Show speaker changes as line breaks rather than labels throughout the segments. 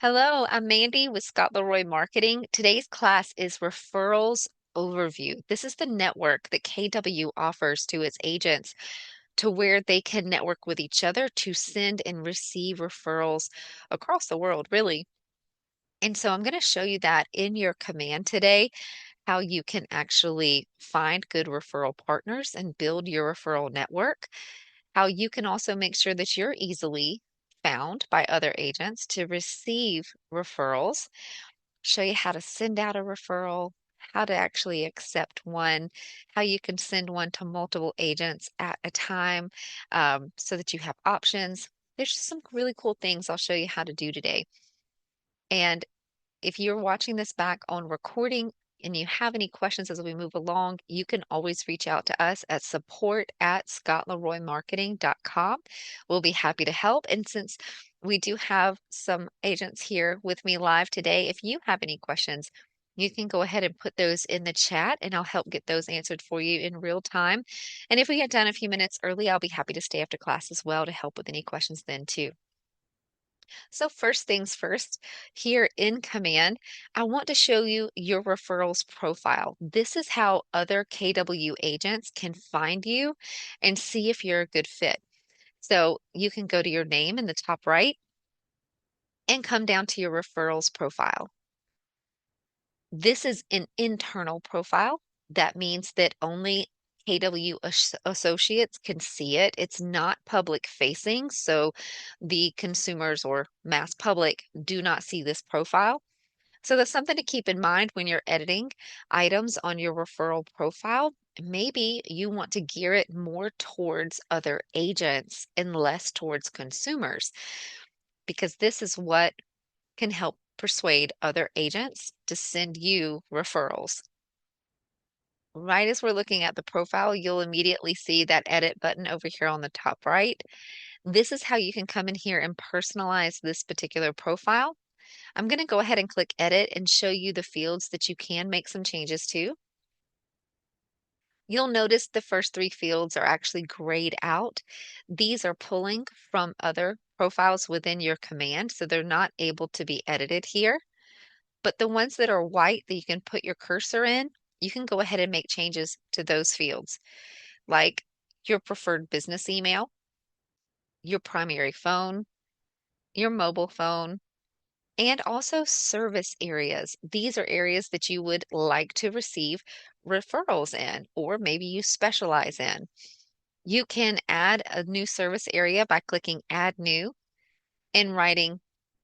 Hello, I'm Mandy with Scott Leroy Marketing. Today's class is Referrals Overview. This is the network that KW offers to its agents to where they can network with each other to send and receive referrals across the world, really. And so I'm going to show you that in your command today, how you can actually find good referral partners and build your referral network, how you can also make sure that you're easily found by other agents to receive referrals, show you how to send out a referral, how to actually accept one, how you can send one to multiple agents at a time, so that you have options. There's just some really cool things I'll show you how to do today. And if you're watching this back on recording and you have any questions as we move along, you can always reach out to us at support@scottleroymarketing.com. We'll be happy to help. And since we do have some agents here with me live today, if you have any questions, you can go ahead and put those in the chat and I'll help get those answered for you in real time. And if we get done a few minutes early, I'll be happy to stay after class as well to help with any questions then too. So first things first, here in Command, I want to show you your referrals profile. This is how other KW agents can find you and see if you're a good fit. So you can go to your name in the top right and come down to your referrals profile. This is an internal profile. That means that only KW associates can see it. It's not public facing, so the consumers or mass public do not see this profile. So that's something to keep in mind when you're editing items on your referral profile. Maybe you want to gear it more towards other agents and less towards consumers, because this is what can help persuade other agents to send you referrals. Right as we're looking at the profile, you'll immediately see that edit button over here on the top right. This is how you can come in here and personalize this particular profile. I'm going to go ahead and click edit and show you the fields that you can make some changes to. You'll notice the first three fields are actually grayed out. These are pulling from other profiles within your command, so they're not able to be edited here. But the ones that are white that you can put your cursor in, you can go ahead and make changes to those fields, like your preferred business email, your primary phone, your mobile phone, and also service areas. These are areas that you would like to receive referrals in, or maybe you specialize in. You can add a new service area by clicking Add New and writing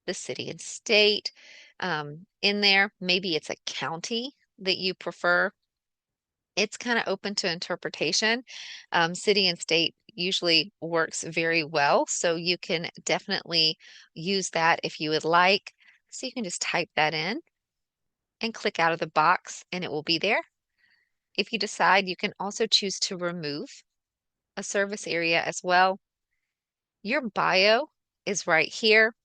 the city and state in there. Maybe it's a county that you prefer. It's kind of open to interpretation. City and state usually works very well, so you can definitely use that if you would like. So you can just type that in and click out of the box and it will be there. If you decide, you can also choose to remove a service area as well. Your bio is right here.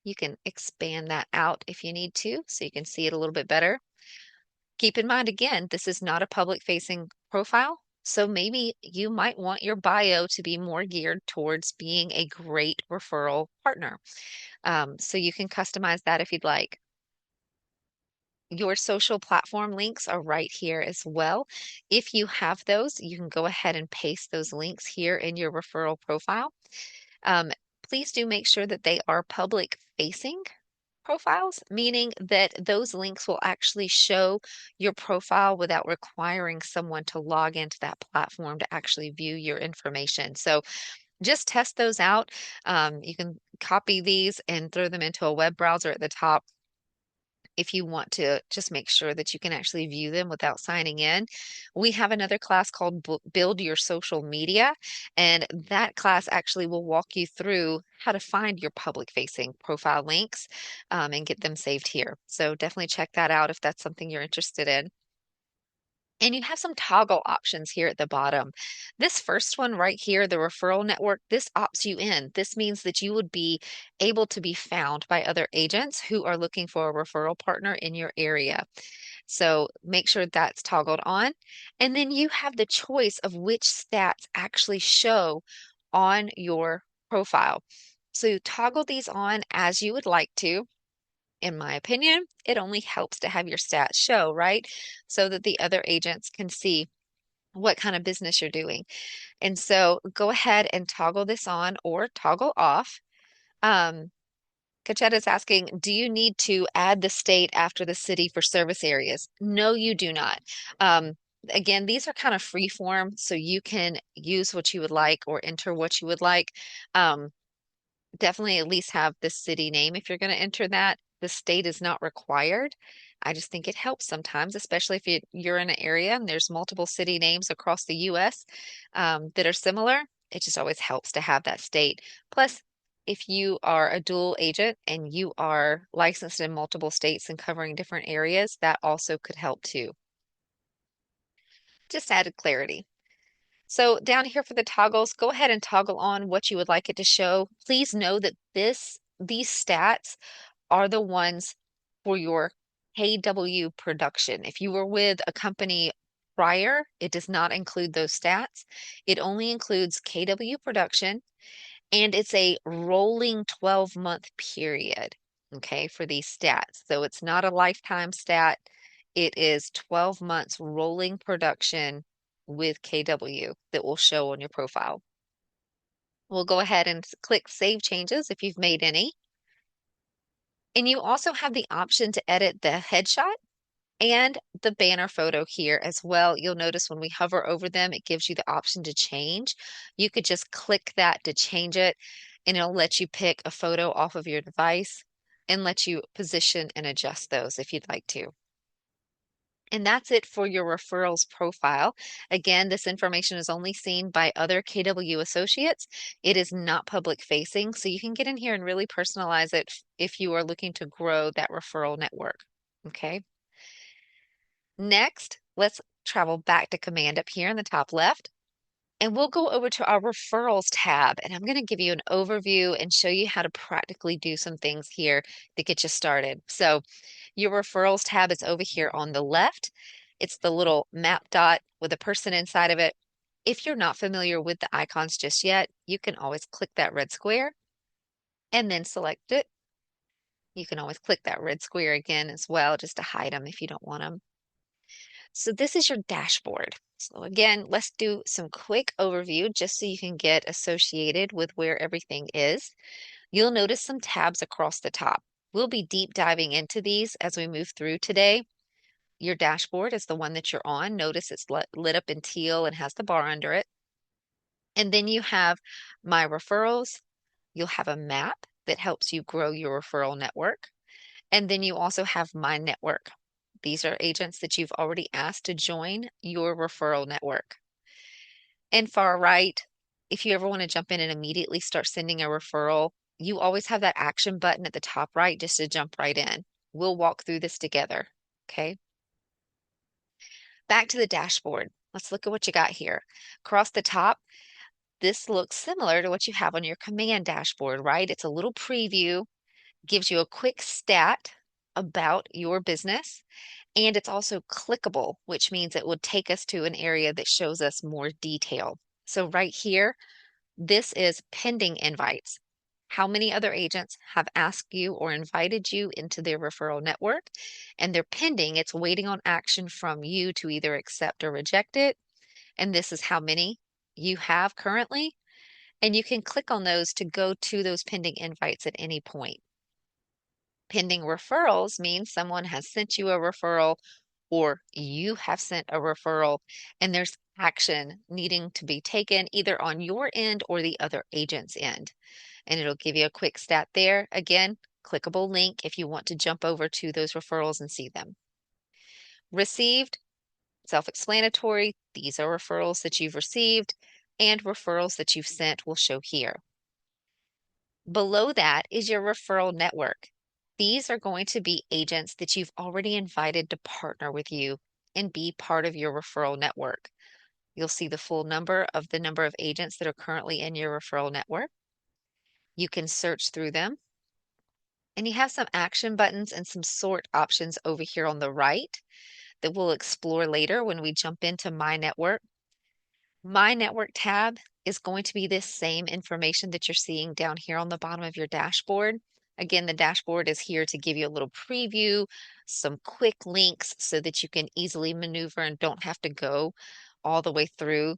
You can expand that out if you need to, so you can see it a little bit better. Keep in mind, again, this is not a public-facing profile, so maybe you might want your bio to be more geared towards being a great referral partner. So you can customize that if you'd like. Your social platform links are right here as well. If you have those, you can go ahead and paste those links here in your referral profile. Um, please do make sure that they are public-facing profiles, meaning that those links will actually show your profile without requiring someone to log into that platform to actually view your information. So just test those out. You can copy these and throw them into a web browser at the top if you want to just make sure that you can actually view them without signing in. We have another class called Build Your Social Media, and that class actually will walk you through how to find your public-facing profile links and get them saved here. So definitely check that out if that's something you're interested in. And you have some toggle options here at the bottom. This first one right here, the referral network, this opts you in. This means that you would be able to be found by other agents who are looking for a referral partner in your area. So make sure that's toggled on. And then you have the choice of which stats actually show on your profile. So toggle these on as you would like to. In my opinion, it only helps to have your stats show, right? So that the other agents can see what kind of business you're doing. And so go ahead and toggle this on or toggle off. Um, Kachetta is asking, do you need to add the state after the city for service areas? No, you do not. Um, Again, these are kind of free form, so you can use what you would like or enter what you would like. Um, Definitely at least have the city name if you're going to enter that. The state is not required. I just think it helps sometimes, especially if you're in an area and there's multiple city names across the US that are similar. It just always helps to have that state. Plus, if you are a dual agent and you are licensed in multiple states and covering different areas, that also could help too. Just added clarity. So down here for the toggles, go ahead and toggle on what you would like it to show. Please know that these stats are the ones for your KW production. If you were with a company prior, it does not include those stats. It only includes KW production, and it's a rolling 12-month period, okay, for these stats. So it's not a lifetime stat. It is 12 months rolling production with KW that will show on your profile. We'll go ahead and click Save Changes if you've made any. And you also have the option to edit the headshot and the banner photo here as well. You'll notice when we hover over them, it gives you the option to change. You could just click that to change it, and it'll let you pick a photo off of your device and let you position and adjust those if you'd like to. And that's it for your referrals profile. Again, this information is only seen by other KW associates. It is not public facing, so you can get in here and really personalize it if you are looking to grow that referral network. Okay. Next, let's travel back to command up here in the top left. And we'll go over to our referrals tab, and I'm going to give you an overview and show you how to practically do some things here to get you started. So your referrals tab is over here on the left. It's the little map dot with a person inside of it. If you're not familiar with the icons just yet, you can always click that red square and then select it. You can always click that red square again as well, just to hide them if you don't want them. So this is your dashboard. So again, let's do some quick overview just so you can get associated with where everything is. You'll notice some tabs across the top. We'll be deep diving into these as we move through today. Your dashboard is the one that you're on. Notice it's lit up in teal and has the bar under it. And then you have My Referrals. You'll have a map that helps you grow your referral network. And then you also have My Network. These are agents that you've already asked to join your referral network. And far right, if you ever want to jump in and immediately start sending a referral, you always have that action button at the top right just to jump right in. We'll walk through this together, okay? Back to the dashboard. Let's look at what you got here. Across the top, this looks similar to what you have on your command dashboard, right? It's a little preview, gives you a quick stat about your business, and it's also clickable, which means it would take us to an area that shows us more detail. So right here, this is pending invites. How many other agents have asked you or invited you into their referral network? And they're pending. It's waiting on action from you to either accept or reject it. And this is how many you have currently. And you can click on those to go to those pending invites at any point. Pending referrals means someone has sent you a referral or you have sent a referral and there's action needing to be taken either on your end or the other agent's end. And it'll give you a quick stat there. Again, clickable link if you want to jump over to those referrals and see them. Received, self-explanatory. These are referrals that you've received, and referrals that you've sent will show here. Below that is your referral network. These are going to be agents that you've already invited to partner with you and be part of your referral network. You'll see the full number of agents that are currently in your referral network. You can search through them. And you have some action buttons and some sort options over here on the right that we'll explore later when we jump into My Network. My Network tab is going to be this same information that you're seeing down here on the bottom of your dashboard. Again, the dashboard is here to give you a little preview, some quick links so that you can easily maneuver and don't have to go all the way through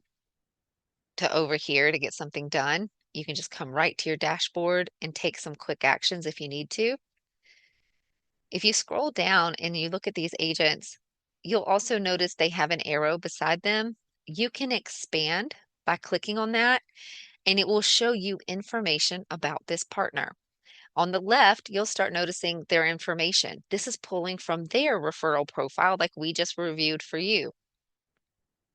to over here to get something done. You can just come right to your dashboard and take some quick actions if you need to. If you scroll down and you look at these agents, you'll also notice they have an arrow beside them. You can expand by clicking on that, and it will show you information about this partner. On the left, you'll start noticing their information. This is pulling from their referral profile like we just reviewed for you.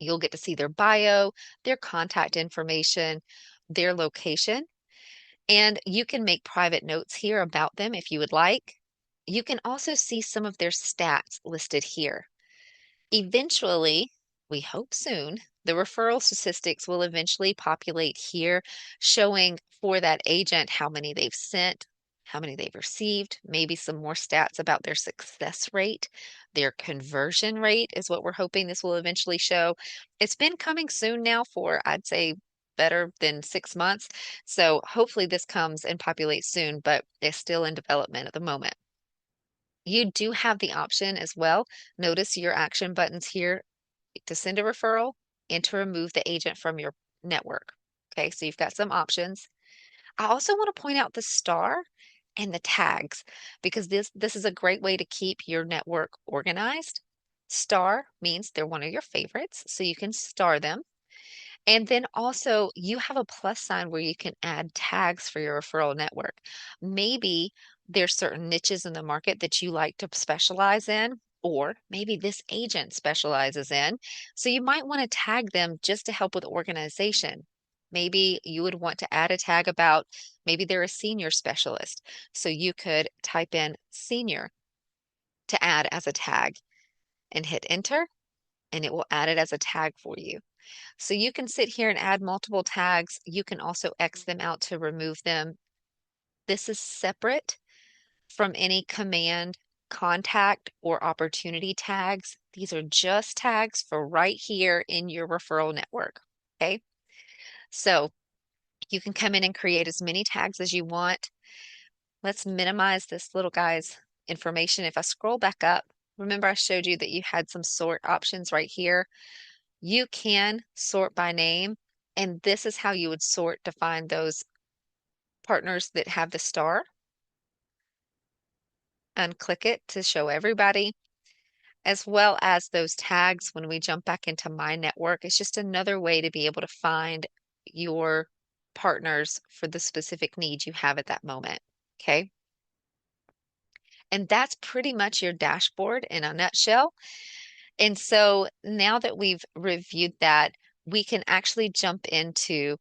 You'll get to see their bio, their contact information, their location, and you can make private notes here about them if you would like. You can also see some of their stats listed here. Eventually, we hope soon, the referral statistics will eventually populate here, showing for that agent how many they've sent, how many they've received, maybe some more stats about their success rate, their conversion rate is what we're hoping this will eventually show. It's been coming soon now for, I'd say, better than 6 months. So hopefully this comes and populates soon, but it's still in development at the moment. You do have the option as well. Notice your action buttons here to send a referral and to remove the agent from your network. Okay, so you've got some options. I also want to point out the star and the tags because this is a great way to keep your network organized. Star means they're one of your favorites, so you can star them. And then also you have a plus sign where you can add tags for your referral network. Maybe there's certain niches in the market that you like to specialize in, or maybe this agent specializes in. So you might want to tag them just to help with organization. Maybe you would want to add a tag about maybe they're a senior specialist. So you could type in senior to add as a tag and hit enter, and it will add it as a tag for you. So you can sit here and add multiple tags. You can also X them out to remove them. This is separate from any command, contact, or opportunity tags. These are just tags for right here in your referral network. Okay. So you can come in and create as many tags as you want. Let's minimize this little guy's information. If I scroll back up, remember I showed you that you had some sort options right here. You can sort by name, and this is how you would sort to find those partners that have the star. Unclick it to show everybody, as well as those tags when we jump back into My Network. It's just another way to be able to find your partners for the specific needs you have at that moment. Okay. And that's pretty much your dashboard in a nutshell. And so now that we've reviewed that, we can actually jump into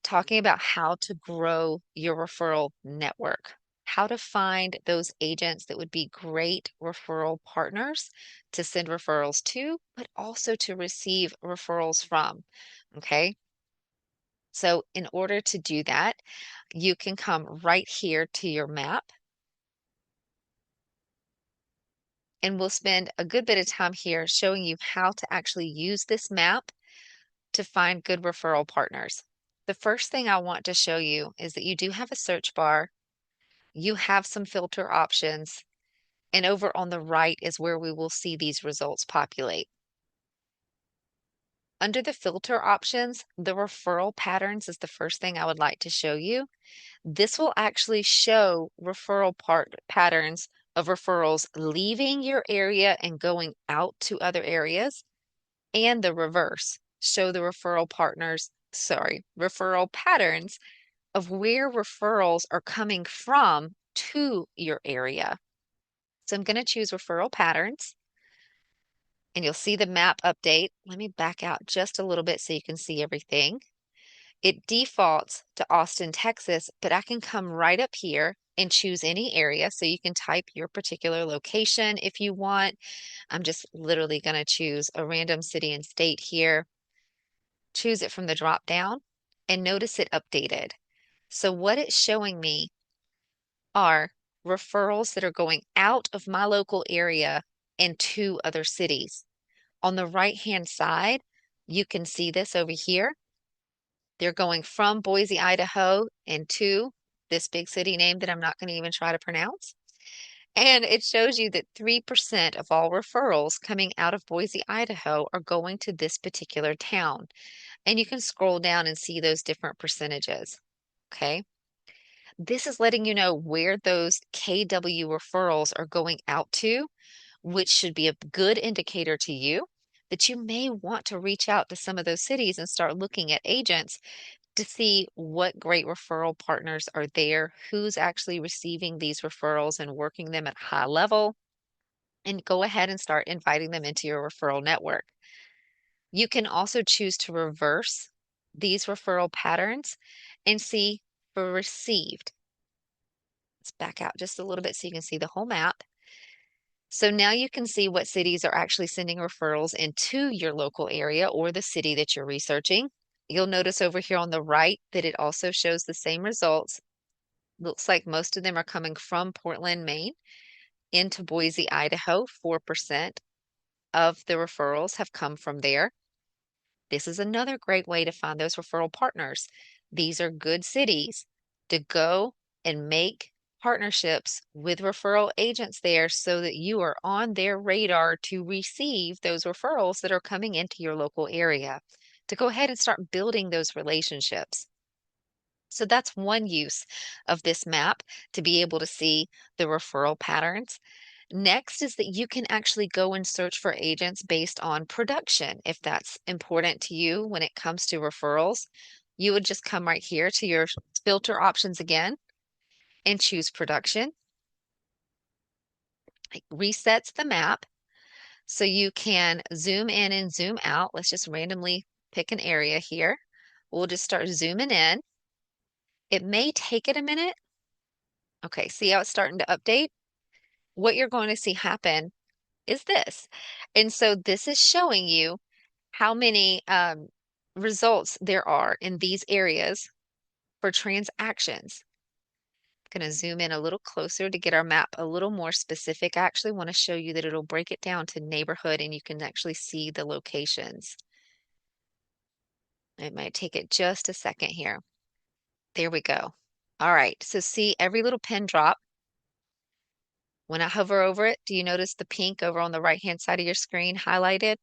talking about how to grow your referral network, how to find those agents that would be great referral partners to send referrals to, but also to receive referrals from. Okay. So in order to do that, you can come right here to your map, and we'll spend a good bit of time here showing you how to actually use this map to find good referral partners. The first thing I want to show you is that you do have a search bar. You have some filter options, and over on the right is where we will see these results populate. Under the filter options, the referral patterns is the first thing I would like to show you. This will actually show referral patterns of referrals leaving your area and going out to other areas, and the reverse, show the referral patterns of where referrals are coming from to your area. So I'm going to choose referral patterns, and you'll see the map update. Let me back out just a little bit so you can see everything. It defaults to Austin, Texas, but I can come right up here and choose any area. So you can type your particular location if you want. I'm just literally going to choose a random city and state here, choose it from the drop down, and notice it updated. So what it's showing me are referrals that are going out of my local area and to other cities. On the right-hand side, you can see this over here. They're going from Boise, Idaho, and to this big city name that I'm not going to even try to pronounce. And it shows you that 3% of all referrals coming out of Boise, Idaho are going to this particular town. And you can scroll down and see those different percentages. Okay. This is letting you know where those KW referrals are going out to, which should be a good indicator to you that you may want to reach out to some of those cities and start looking at agents to see what great referral partners are there, who's actually receiving these referrals and working them at high level, and go ahead and start inviting them into your referral network. You can also choose to reverse these referral patterns and see for received. Let's back out just a little bit so you can see the whole map. So now you can see what cities are actually sending referrals into your local area or the city that you're researching. You'll notice over here on the right that it also shows the same results. Looks like most of them are coming from Portland, Maine into Boise, Idaho. 4% of the referrals have come from there. This is another great way to find those referral partners. These are good cities to go and make partnerships with referral agents there so that you are on their radar to receive those referrals that are coming into your local area, to go ahead and start building those relationships. So that's one use of this map, to be able to see the referral patterns. Next is that you can actually go and search for agents based on production. If that's important to you when it comes to referrals, you would just come right here to your filter options again and choose production. It resets the map so you can zoom in and zoom out. Let's just randomly pick an area here. We'll just start zooming in. It may take it a minute. Okay, see how it's starting to update? What you're going to see happen is this. And so this is showing you how many results there are in these areas for transactions. I'm going to zoom in a little closer to get our map a little more specific. I actually want to show you that it'll break it down to neighborhood and you can actually see the locations. It might take it just a second here. There we go. All right, so see every little pin drop. When I hover over it, do you notice the pink over on the right-hand side of your screen highlighted?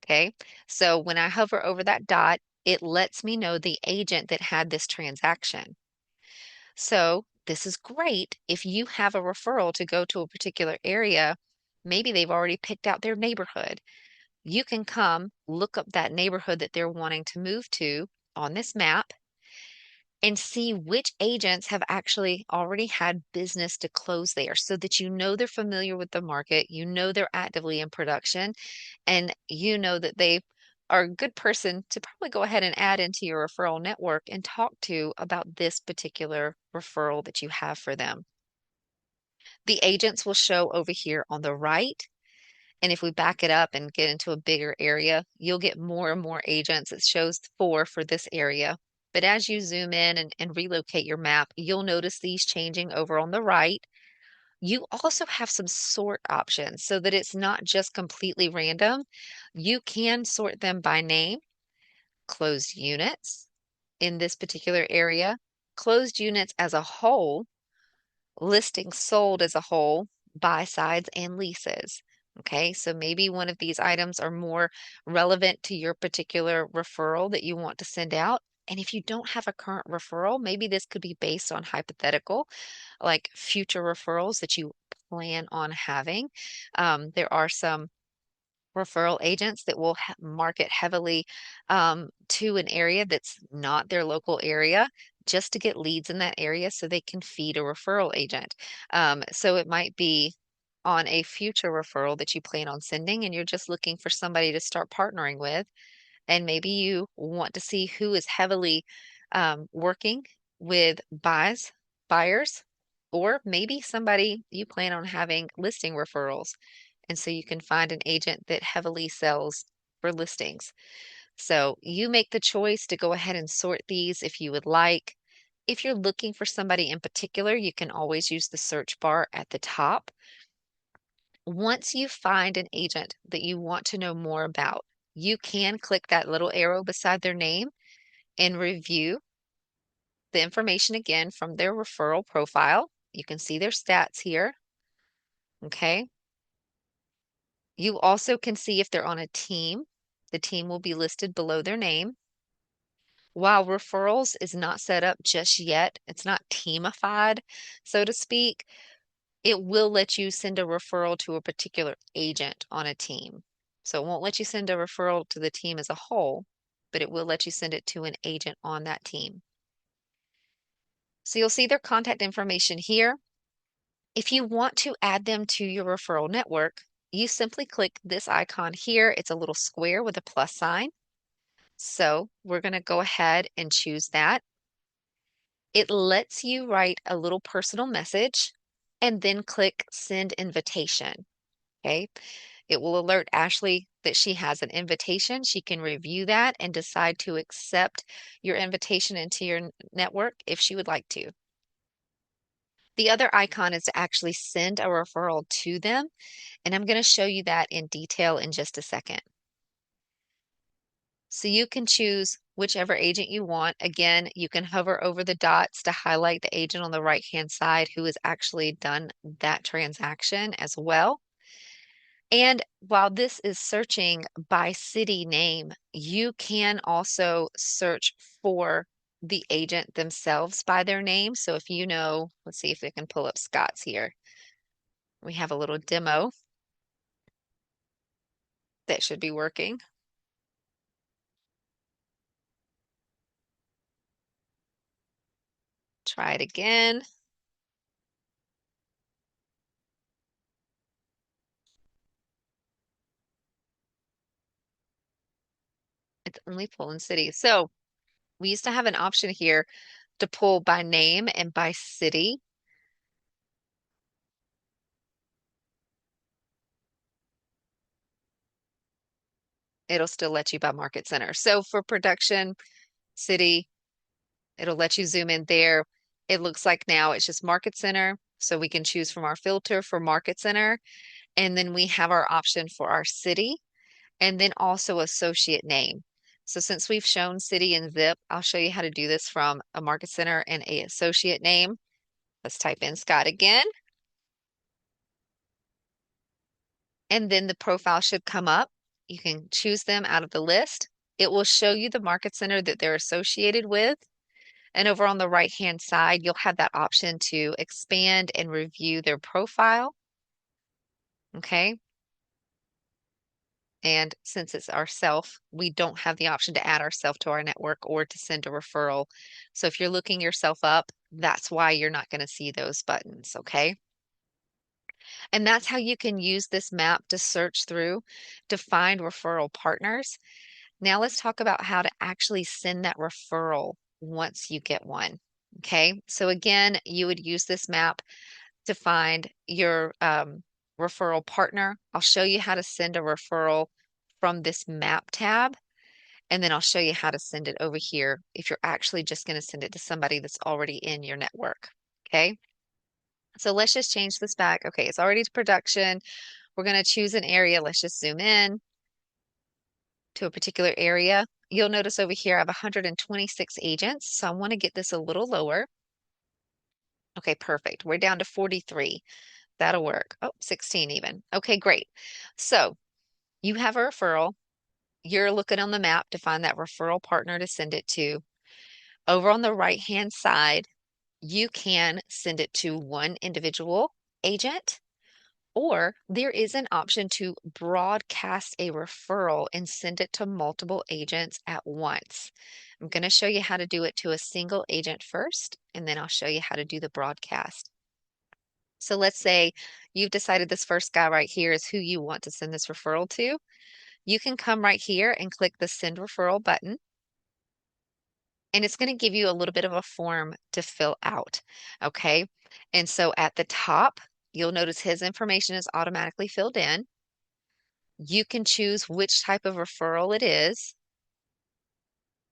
Okay, so when I hover over that dot, it lets me know the agent that had this transaction. So this is great if you have a referral to go to a particular area. Maybe they've already picked out their neighborhood. You can come look up that neighborhood that they're wanting to move to on this map and see which agents have actually already had business to close there so that you know they're familiar with the market, you know they're actively in production, and you know that they are a good person to probably go ahead and add into your referral network and talk to about this particular referral that you have for them. The agents will show over here on the right. And if we back it up and get into a bigger area, you'll get more and more agents. It shows 4 for this area. But as you zoom in and relocate your map, you'll notice these changing over on the right. You also have some sort options so that it's not just completely random. You can sort them by name, closed units in this particular area, closed units as a whole, listings sold as a whole, buy sides, and leases. Okay, so maybe one of these items are more relevant to your particular referral that you want to send out. And if you don't have a current referral, maybe this could be based on hypothetical, like future referrals that you plan on having. There are some referral agents that will market heavily to an area that's not their local area just to get leads in that area so they can feed a referral agent. So it might be on a future referral that you plan on sending and you're just looking for somebody to start partnering with. And maybe you want to see who is heavily working with buyers, or maybe somebody you plan on having listing referrals. And so you can find an agent that heavily sells for listings. So you make the choice to go ahead and sort these if you would like. If you're looking for somebody in particular, you can always use the search bar at the top. Once you find an agent that you want to know more about, you can click that little arrow beside their name and review the information again from their referral profile. You can see their stats here. Okay. You also can see if they're on a team. The team will be listed below their name. While referrals is not set up just yet, it's not teamified, so to speak, it will let you send a referral to a particular agent on a team. So it won't let you send a referral to the team as a whole, but it will let you send it to an agent on that team. So you'll see their contact information here. If you want to add them to your referral network, you simply click this icon here. It's a little square with a plus sign. So we're going to go ahead and choose that. It lets you write a little personal message and then click send invitation. Okay. It will alert Ashley that she has an invitation. She can review that and decide to accept your invitation into your network if she would like to. The other icon is to actually send a referral to them, and I'm going to show you that in detail in just a second. So you can choose whichever agent you want. Again, you can hover over the dots to highlight the agent on the right-hand side who has actually done that transaction as well. And while this is searching by city name, you can also search for the agent themselves by their name. So if you know, let's see if we can pull up Scott's here. We have a little demo that should be working. Try it again. It's only pulling city. So we used to have an option here to pull by name and by city. It'll still let you by market center. So for production, city, it'll let you zoom in there. It looks like now it's just market center. So we can choose from our filter for market center. And then we have our option for our city and then also associate name. So since we've shown city and zip, I'll show you how to do this from a market center and a associate name. Let's type in Scott again. And then the profile should come up. You can choose them out of the list. It will show you the market center that they're associated with. And over on the right-hand side, you'll have that option to expand and review their profile. Okay. And since it's ourself, we don't have the option to add ourself to our network or to send a referral. So if you're looking yourself up, that's why you're not going to see those buttons. Okay. And that's how you can use this map to search through to find referral partners. Now let's talk about how to actually send that referral once you get one. Okay, so again, you would use this map to find your referral partner. I'll show you how to send a referral from this map tab, and then I'll show you how to send it over here if you're actually just going to send it to somebody that's already in your network. Okay, so let's just change this back. Okay, it's already to production. We're going to choose an area. Let's just zoom in to a particular area. You'll notice over here I have 126 agents, so I want to get this a little lower. Okay, perfect. We're down to 43. That'll work. Oh, 16 even. Okay, great. So you have a referral. You're looking on the map to find that referral partner to send it to. Over on the right-hand side, you can send it to one individual agent, or there is an option to broadcast a referral and send it to multiple agents at once. I'm going to show you how to do it to a single agent first, and then I'll show you how to do the broadcast. So let's say you've decided this first guy right here is who you want to send this referral to. You can come right here and click the send referral button. And it's going to give you a little bit of a form to fill out. Okay. And so at the top, you'll notice his information is automatically filled in. You can choose which type of referral it is.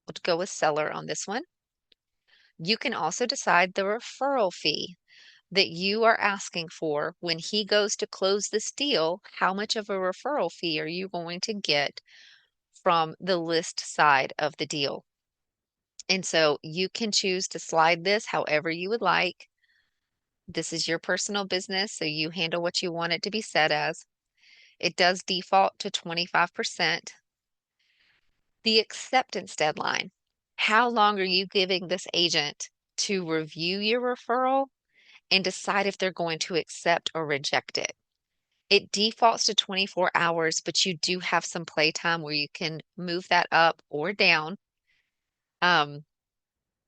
We'll go with seller on this one. You can also decide the referral fee that you are asking for when he goes to close this deal. How much of a referral fee are you going to get from the list side of the deal? And so you can choose to slide this however you would like. This is your personal business, so you handle what you want it to be set as. It does default to 25%. The acceptance deadline. How long are you giving this agent to review your referral and decide if they're going to accept or reject it? It defaults to 24 hours, but you do have some playtime where you can move that up or down. Um,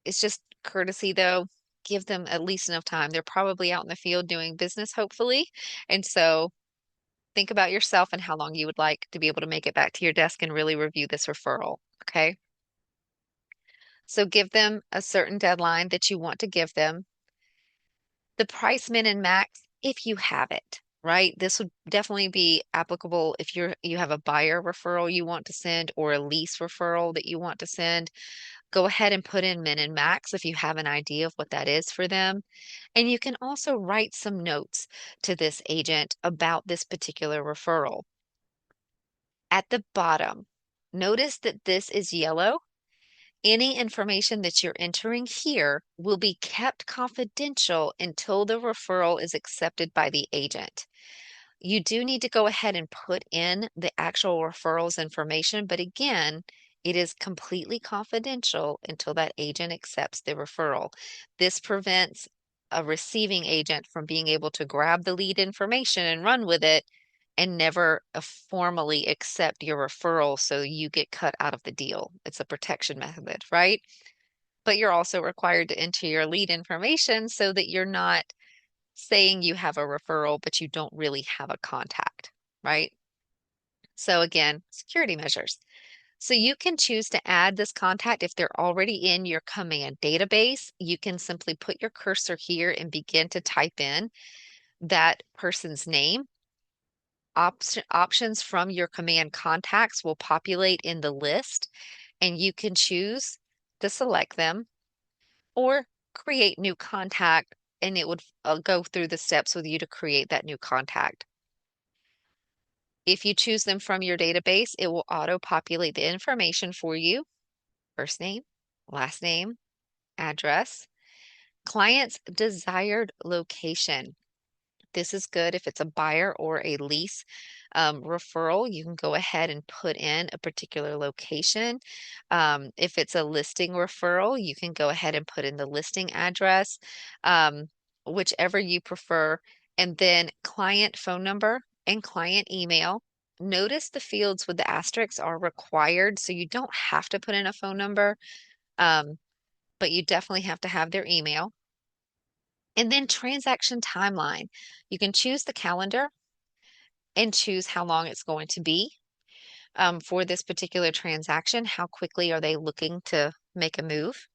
it's just courtesy though. Give them at least enough time. They're probably out in the field doing business, hopefully. And so think about yourself and how long you would like to be able to make it back to your desk and really review this referral. Okay. So give them a certain deadline that you want to give them. The price min and max, if you have it, right? This would definitely be applicable if you have a buyer referral you want to send or a lease referral that you want to send. Go ahead and put in min and max if you have an idea of what that is for them. And you can also write some notes to this agent about this particular referral. At the bottom, notice that this is yellow. Any information that you're entering here will be kept confidential until the referral is accepted by the agent. You do need to go ahead and put in the actual referrals information, but again, it is completely confidential until that agent accepts the referral. This prevents a receiving agent from being able to grab the lead information and run with it and never formally accept your referral so you get cut out of the deal. It's a protection method, right? But you're also required to enter your lead information so that you're not saying you have a referral, but you don't really have a contact, right? So again, security measures. So you can choose to add this contact if they're already in your command database. You can simply put your cursor here and begin to type in that person's name. Options from your command contacts will populate in the list, and you can choose to select them or create new contact, and it would go through the steps with you to create that new contact. If you choose them from your database, it will auto-populate the information for you. First name, last name, address, client's desired location. This is good if it's a buyer or a lease referral. You can go ahead and put in a particular location. If it's a listing referral, you can go ahead and put in the listing address, um, whichever you prefer, and then client phone number and client email. Notice the fields with the asterisks are required, so you don't have to put in a phone number, um, but you definitely have to have their email. And then transaction timeline. You can choose the calendar and choose how long it's going to be for this particular transaction. How quickly are they looking to make a move?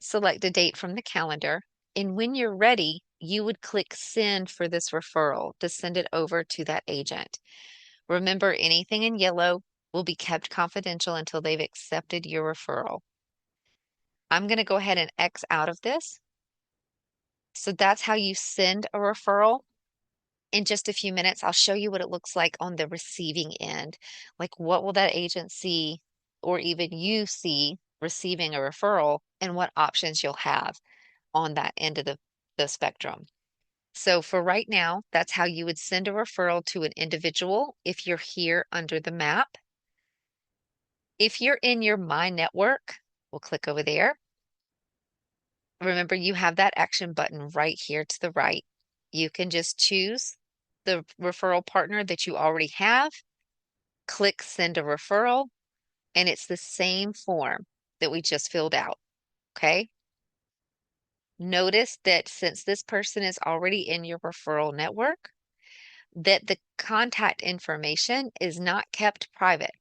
Select a date from the calendar. And when you're ready, you would click send for this referral to send it over to that agent. Remember, anything in yellow will be kept confidential until they've accepted your referral. I'm going to go ahead and X out of this. So that's how you send a referral. In just a few minutes, I'll show you what it looks like on the receiving end. Like, what will that agent see, or even you see receiving a referral, and what options you'll have on that end of the spectrum. So, for right now, that's how you would send a referral to an individual if you're here under the map. If you're in your My Network, we'll click over there. Remember, you have that action button right here to the right. You can just choose the referral partner that you already have, click send a referral, and it's the same form that we just filled out. Okay. Notice that since this person is already in your referral network, that the contact information is not kept private.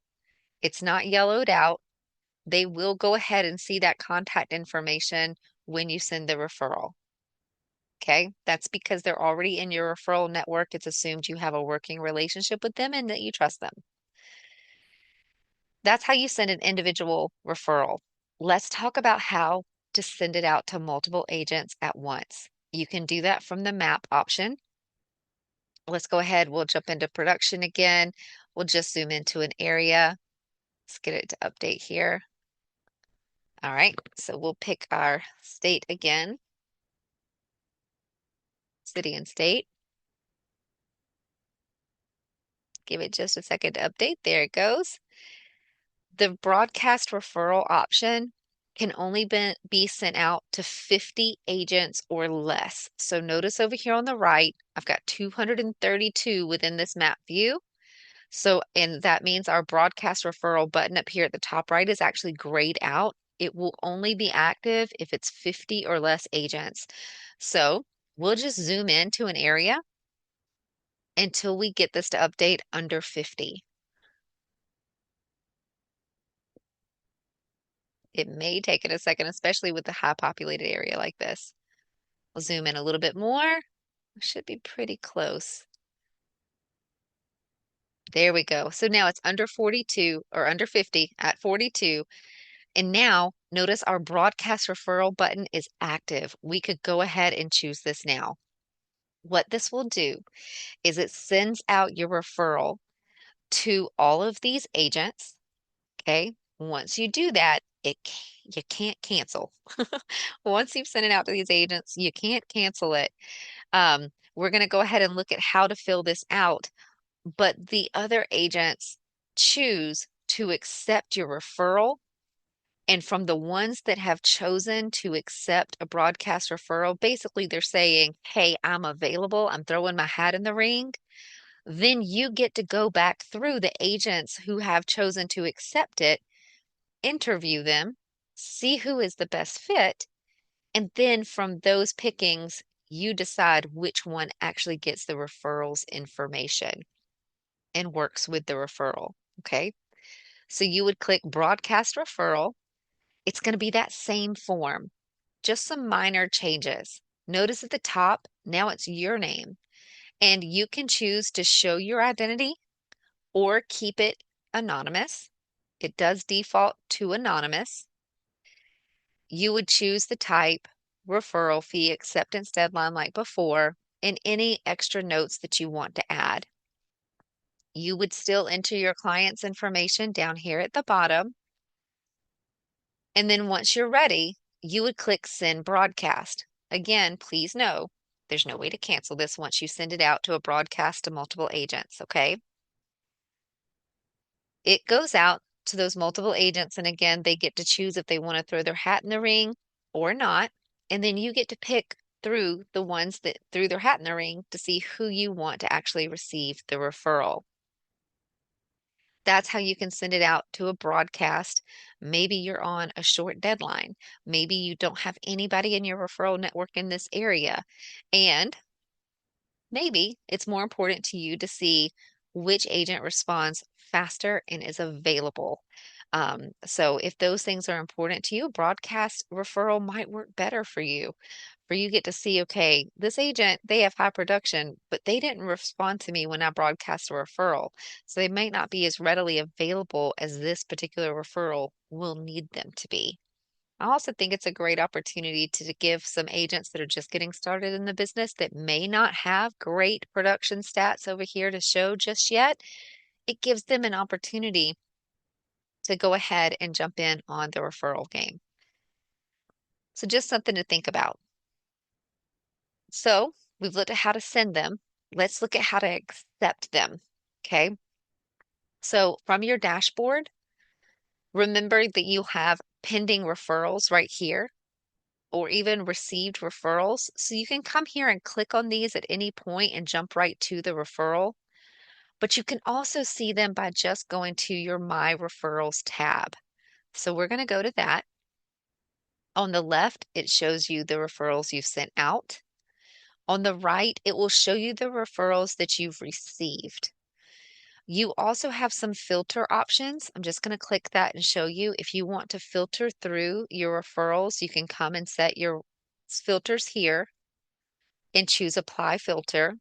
It's not yellowed out. They will go ahead and see that contact information when you send the referral. Okay, that's because they're already in your referral network. It's assumed you have a working relationship with them and that you trust them. That's how you send an individual referral. Let's talk about how to send it out to multiple agents at once. You can do that from the map option. Let's go ahead. We'll jump into production again. We'll just zoom into an area. Let's get it to update here. All right, so we'll pick our state again, city and state. Give it just a second to update. There it goes. The broadcast referral option can only be sent out to 50 agents or less. So notice over here on the right, I've got 232 within this map view. And that means our broadcast referral button up here at the top right is actually grayed out. It will only be active if it's 50 or less agents. So we'll just zoom into an area until we get this to update under 50. It may take it a second, especially with the high populated area like this. We'll zoom in a little bit more. We should be pretty close. There we go. So now it's under 42 or under 50 at 42. And now notice our broadcast referral button is active. We could go ahead and choose this now. What this will do is it sends out your referral to all of these agents. Okay. Once you do that, you can't cancel. Once you've sent it out to these agents, you can't cancel it. We're going to go ahead and look at how to fill this out, but the other agents choose to accept your referral. And from the ones that have chosen to accept a broadcast referral, basically they're saying, hey, I'm available. I'm throwing my hat in the ring. Then you get to go back through the agents who have chosen to accept it, interview them, see who is the best fit, and then from those pickings, you decide which one actually gets the referrals information and works with the referral. Okay. So you would click broadcast referral. It's going to be that same form, just some minor changes. Notice at the top, now it's your name, and you can choose to show your identity or keep it anonymous. It does default to anonymous. You would choose the type, referral fee, acceptance deadline like before, and any extra notes that you want to add. You would still enter your client's information down here at the bottom. And then once you're ready, you would click send broadcast. Again, please know there's no way to cancel this once you send it out to a broadcast to multiple agents, okay? It goes out to those multiple agents, and again, they get to choose if they want to throw their hat in the ring or not. And then you get to pick through the ones that threw their hat in the ring to see who you want to actually receive the referral. That's how you can send it out to a broadcast. Maybe you're on a short deadline. Maybe you don't have anybody in your referral network in this area. And maybe it's more important to you to see which agent responds faster and is available. So if those things are important to you, broadcast referral might work better for you. For you get to see, okay, this agent, they have high production, but they didn't respond to me when I broadcast a referral. So they might not be as readily available as this particular referral will need them to be. I also think it's a great opportunity to give some agents that are just getting started in the business that may not have great production stats over here to show just yet. It gives them an opportunity to go ahead and jump in on the referral game. So just something to think about. So we've looked at how to send them. Let's look at how to accept them. Okay. So from your dashboard, remember that you have pending referrals right here or even received referrals. So you can come here and click on these at any point and jump right to the referral. But you can also see them by just going to your My Referrals tab. So we're going to go to that. On the left, it shows you the referrals you've sent out. On the right, it will show you the referrals that you've received. You also have some filter options. I'm just going to click that and show you. If you want to filter through your referrals, you can come and set your filters here and choose Apply Filter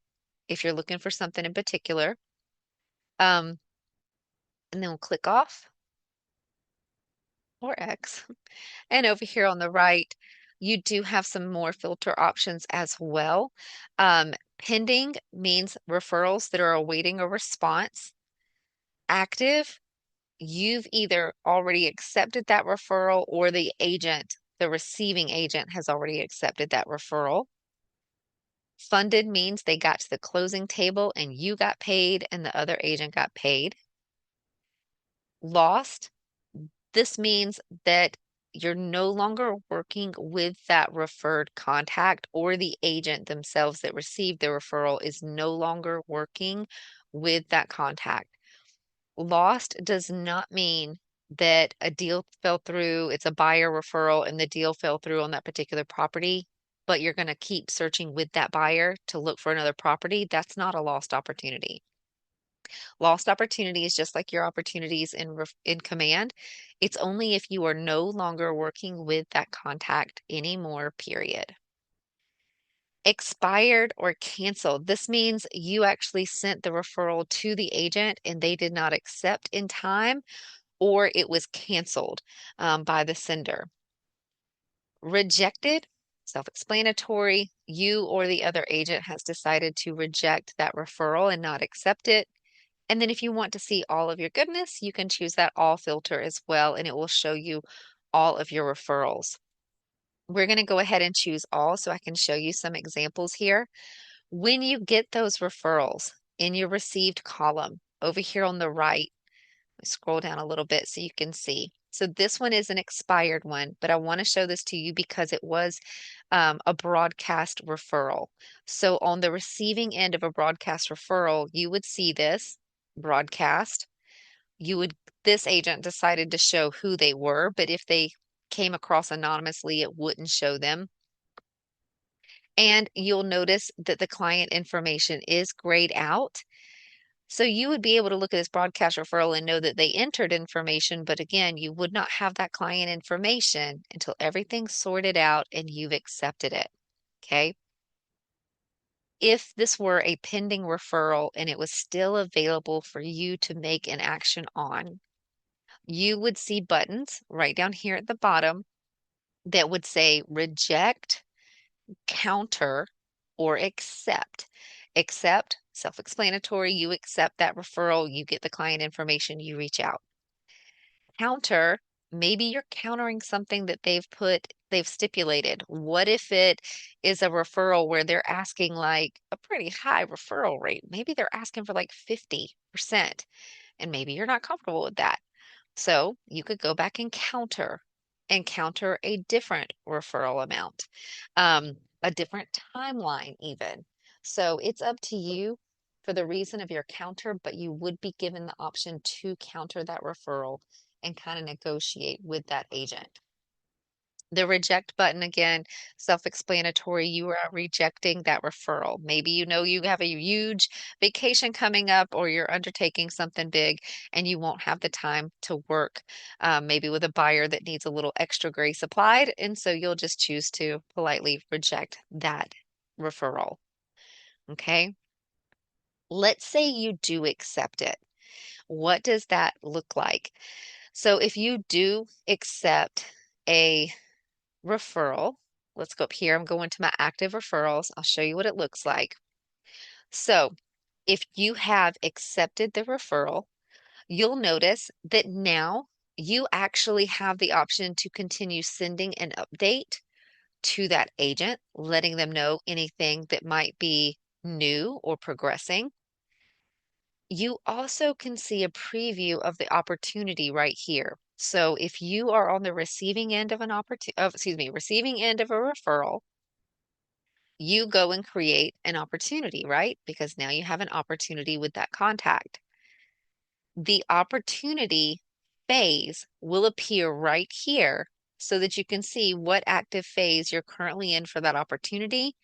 if you're looking for something in particular. And then we'll click off or X. And over here on the right, you do have some more filter options as well. Pending means referrals that are awaiting a response. Active, you've either already accepted that referral or the agent, the receiving agent, has already accepted that referral. Funded means they got to the closing table and you got paid and the other agent got paid. Lost, this means that you're no longer working with that referred contact, or the agent themselves that received the referral is no longer working with that contact. Lost does not mean that a deal fell through, it's a buyer referral and the deal fell through on that particular property, but you're going to keep searching with that buyer to look for another property. That's not a lost opportunity. Lost opportunity is just like your opportunities in command. It's only if you are no longer working with that contact anymore, period. Expired or canceled. This means you actually sent the referral to the agent and they did not accept in time, or it was canceled by the sender. Rejected, self-explanatory. You or the other agent has decided to reject that referral and not accept it. And then if you want to see all of your goodness, you can choose that all filter as well, and it will show you all of your referrals. We're going to go ahead and choose all so I can show you some examples here. When you get those referrals in your received column over here on the right, scroll down a little bit so you can see. So this one is an expired one, but I want to show this to you because it was a broadcast referral. So on the receiving end of a broadcast referral, you would see this broadcast. This agent decided to show who they were, but if they came across anonymously, it wouldn't show them. And you'll notice that the client information is grayed out. So you would be able to look at this broadcast referral and know that they entered information, but again, you would not have that client information until everything's sorted out and you've accepted it. Okay. If this were a pending referral and it was still available for you to make an action on, you would see buttons right down here at the bottom that would say reject, counter, or accept. Accept, self-explanatory, you accept that referral, you get the client information, you reach out. Counter, maybe you're countering something that they've stipulated. What if it is a referral where they're asking like a pretty high referral rate? Maybe they're asking for like 50%, and maybe you're not comfortable with that. So you could go back and counter a different referral amount, a different timeline even. So it's up to you for the reason of your counter, but you would be given the option to counter that referral and kind of negotiate with that agent. The reject button, again, self-explanatory. You are rejecting that referral. Maybe you know you have a huge vacation coming up or you're undertaking something big and you won't have the time to work maybe with a buyer that needs a little extra grace applied. And so you'll just choose to politely reject that referral. Okay. Let's say you do accept it. What does that look like? So if you do accept a referral. Let's go up here. I'm going to my active referrals. I'll show you what it looks like. So if you have accepted the referral, you'll notice that now you actually have the option to continue sending an update to that agent, letting them know anything that might be new or progressing. You also can see a preview of the opportunity right here. So if you are on the receiving end of receiving end of a referral, you go and create an opportunity, right? Because now you have an opportunity with that contact. The opportunity phase will appear right here so that you can see what active phase you're currently in for that opportunity.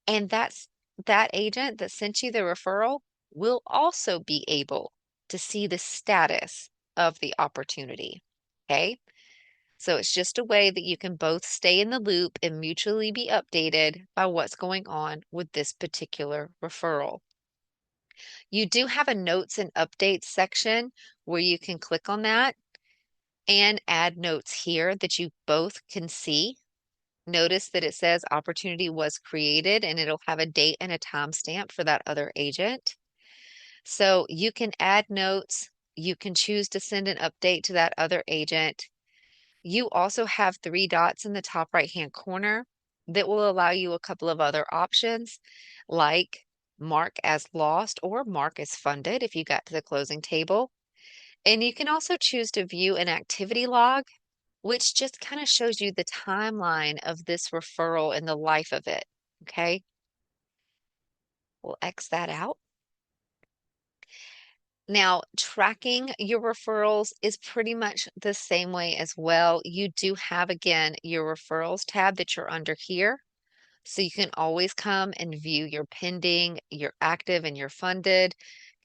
And that agent that sent you the referral will also be able to see the status of the opportunity. Okay. So it's just a way that you can both stay in the loop and mutually be updated by what's going on with this particular referral. You do have a notes and updates section where you can click on that and add notes here that you both can see. Notice that it says opportunity was created and it'll have a date and a timestamp for that other agent. So you can add notes. You can choose to send an update to that other agent. You also have three dots in the top right-hand corner that will allow you a couple of other options like mark as lost or mark as funded if you got to the closing table. And you can also choose to view an activity log, which just kind of shows you the timeline of this referral and the life of it. Okay, we'll X that out. Now, tracking your referrals is pretty much the same way as well. You do have, again, your referrals tab that you're under here. So you can always come and view your pending, your active, and your funded.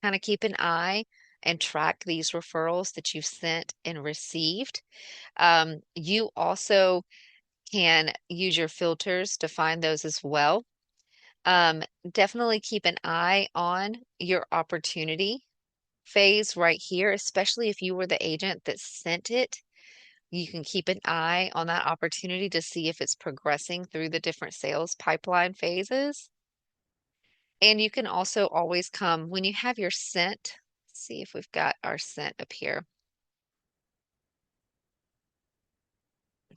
Kind of keep an eye and track these referrals that you've sent and received. You also can use your filters to find those as well. Definitely keep an eye on your opportunity phase right here, especially if you were the agent that sent it. You can keep an eye on that opportunity to see if it's progressing through the different sales pipeline phases. And you can also always come when you have your sent. See if we've got our sent up here.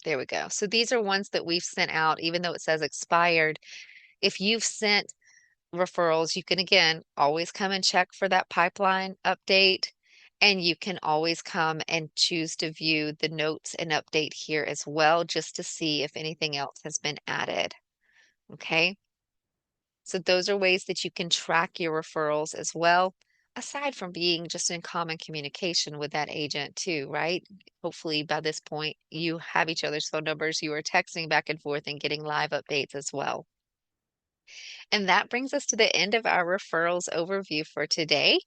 There we go. So these are ones that we've sent out, even though it says expired. If you've sent referrals, you can again always come and check for that pipeline update. And you can always come and choose to view the notes and update here as well, just to see if anything else has been added. Okay. So those are ways that you can track your referrals as well, aside from being just in common communication with that agent too, right? Hopefully by this point you have each other's phone numbers, you are texting back and forth and getting live updates as well. And that brings us to the end of our referrals overview for today.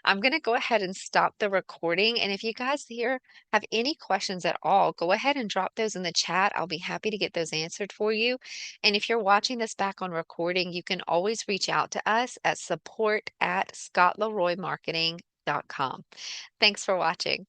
I'm going to go ahead and stop the recording. And if you guys here have any questions at all, go ahead and drop those in the chat. I'll be happy to get those answered for you. And if you're watching this back on recording, you can always reach out to us at support@scottleroymarketing.com. Thanks for watching.